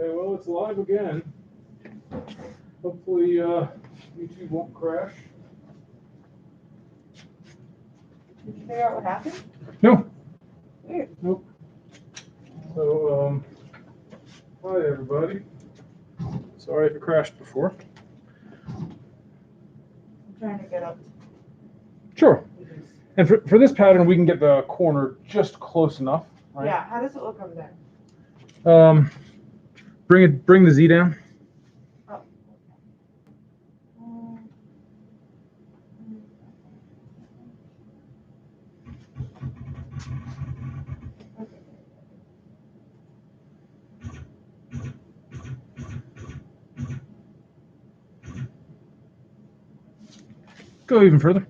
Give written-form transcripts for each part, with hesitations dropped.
Okay, well, it's live again. Hopefully, YouTube won't crash. Did you figure out what happened? No. Weird. Nope. So, hi everybody. Sorry if it crashed before. I'm trying to get up. Sure. And for this pattern, we can get the corner just close enough. Right? Yeah. How does it look over there? Bring the Z down. Oh. Okay. Go even further.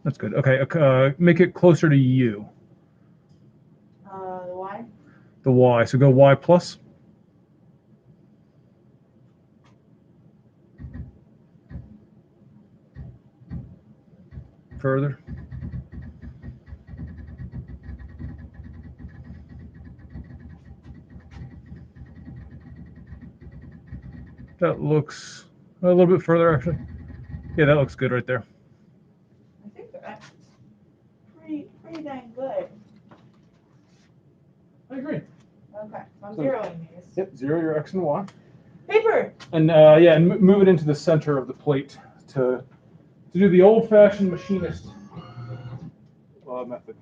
That's good. Okay, make it closer to you. The Y? The Y. So go Y plus. Further. That looks a little bit further, actually. Yeah, that looks good right there. I think that's pretty dang good. I agree. Okay. So I'm So- zeroing these. Yep, zero your X and Y. Paper! And yeah, and move it into the center of the plate to do the old-fashioned machinist method.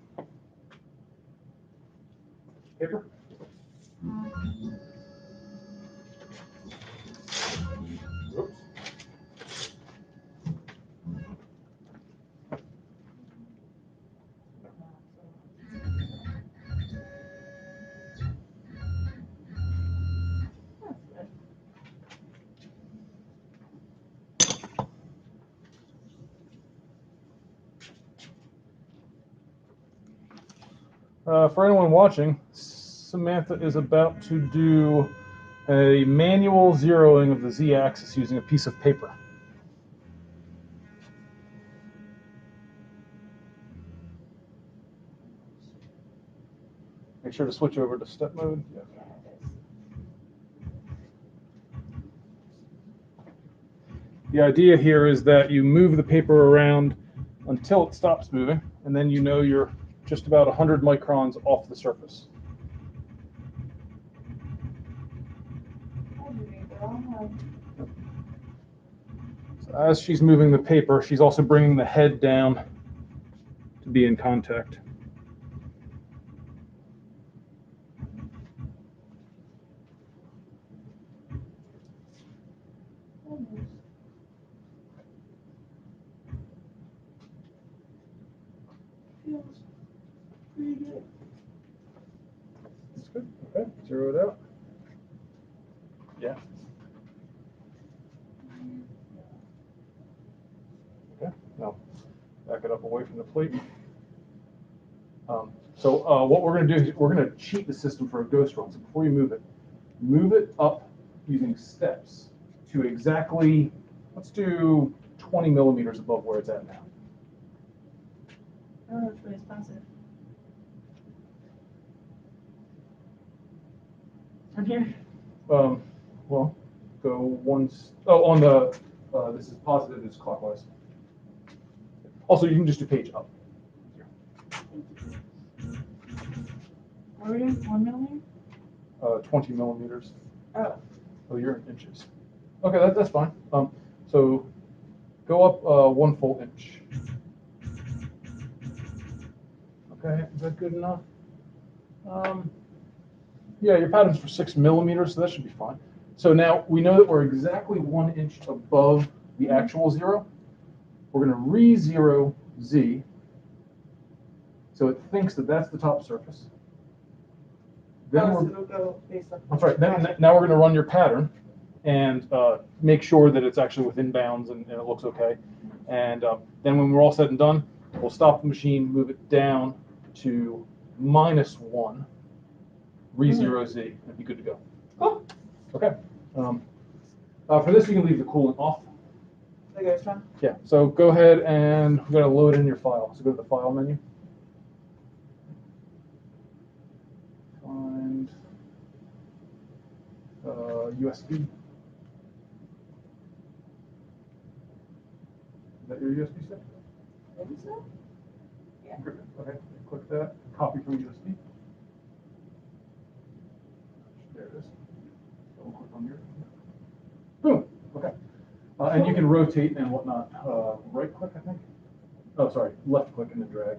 Paper. Oops. That's good. For anyone watching, Samantha is about to do a manual zeroing of the Z-axis using a piece of paper. Make sure to switch over to step mode. Yeah. Yeah, it is. The idea here is that you move the paper around until it stops moving, and then you know you're just about 100 microns off the surface. I'm moving the wrong way. So as she's moving the paper, she's also bringing the head down to be in contact. Almost. Feels pretty good. That's good. Okay, zero it out. Yeah. Okay, now back it up away from the plate. So what we're going to do is we're going to cheat the system for a ghost run. So before you move it up using steps to exactly, let's do 20 millimeters above where it's at now. I don't know which way is positive. On here? Well, go once. Oh, on the this is positive. It's clockwise. Also, you can just do page up. What are we doing? 1 millimeter? 20 millimeters. Oh. Oh, you're in inches. Okay, that's fine. So go up 1 full inch. Okay, is that good enough? Yeah, your pattern's for 6 millimeters, so that should be fine. So now we know that we're exactly 1 inch above the actual zero. We're going to re-zero Z, so it thinks that that's the top surface. Then So we're, it'll go based on. that's right. Now we're going to run your pattern and make sure that it's actually within bounds and it looks okay. And then when we're all said and done, we'll stop the machine, move it down to -1, re-zero Z, and be good to go. Cool. Okay. For this, you can leave the coolant off. The ghost run? Yeah. So go ahead and we're going to load in your file. So go to the File menu. USB. Is that your USB stick? I think so. Yeah. Okay, click that, copy from USB. There it is. Double click on your. Boom, okay. And you can rotate and whatnot. Right click, I think. Oh, sorry, left click and then drag.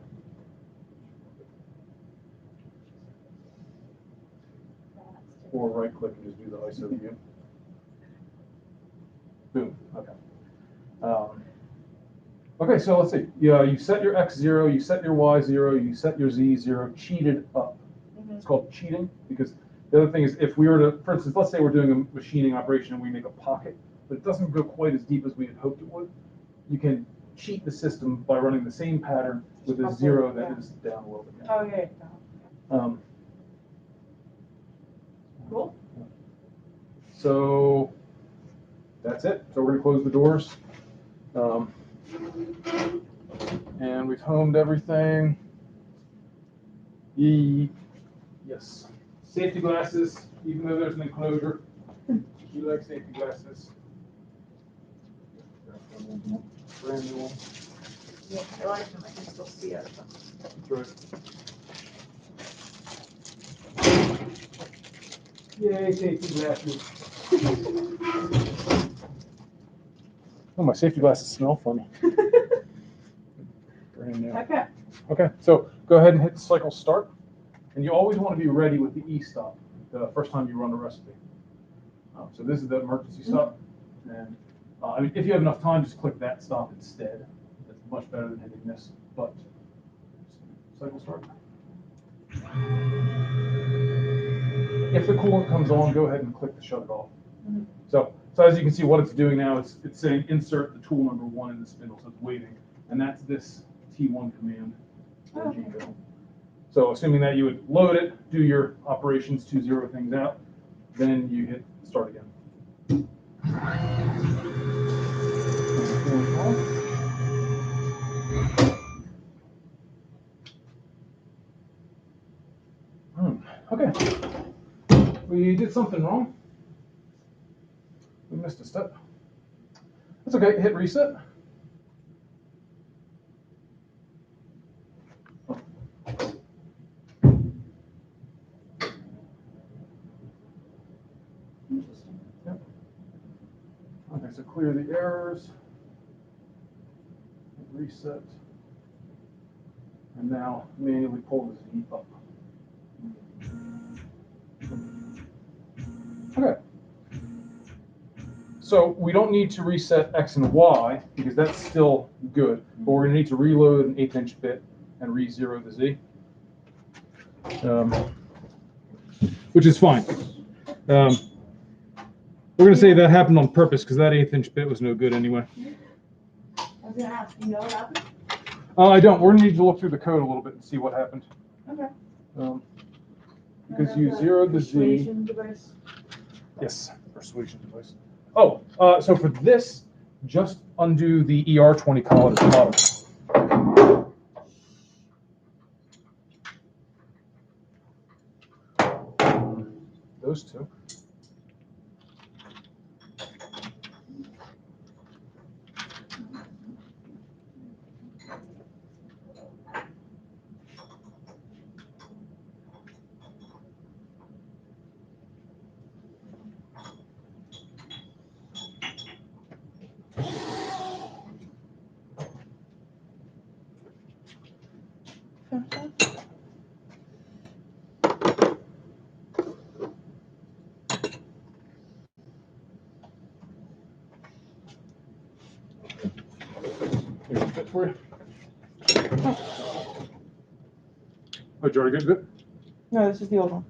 Or right click and just do the ISO view. Boom, okay. Okay, so let's see. Yeah, you set your X 0, you set your Y 0, you set your Z 0, cheated up. It's called cheating because the other thing is if we were to, for instance, let's say we're doing a machining operation and we make a pocket, but it doesn't go quite as deep as we had hoped it would, you can cheat the system by running the same pattern with a 0 that is down a little bit. Oh, yeah. Cool. So that's it. So we're going to close the doors. And we've homed everything. Yes. Safety glasses, even though there's an enclosure. We like safety glasses. Brand new one. Yeah, I like them. I can still see it. That's right. Yay, safety glasses. Oh, my safety glasses smell funny. Brand new. Okay. Okay, so go ahead and hit cycle start. And you always want to be ready with the E-stop the first time you run a recipe. So this is the emergency stop. And I mean, if you have enough time, just click that stop instead. That's much better than hitting this. But cycle start. If the coolant comes on, go ahead and click to shut it off. So as you can see, what it's doing now is it's saying insert the tool number 1 in the spindle, so it's waiting. And that's this T1 command. Okay. So assuming that you would load it, do your operations to 0 things out, then you hit start again. Okay. We did something wrong. We missed a step. That's okay, hit reset. Interesting. Yep. Okay, so clear the errors. Reset. And now manually pull the Z up. Okay. So we don't need to reset X and Y because that's still good, but we're going to need to reload an 1/8 inch bit and re-zero the Z, which is fine. We're going to say that happened on purpose because that 1/8 inch bit was no good anyway. I was going to ask, you know what happened? I don't. We're going to need to look through the code a little bit and see what happened. Okay. Because you zeroed the Z. Persuasion device. Yes, persuasion device. Oh, so for this, just undo the ER20 column at the bottom. Those two. Here's a bit for you. Oh, did you already get it? No, this is the old one.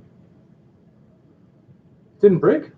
Didn't break?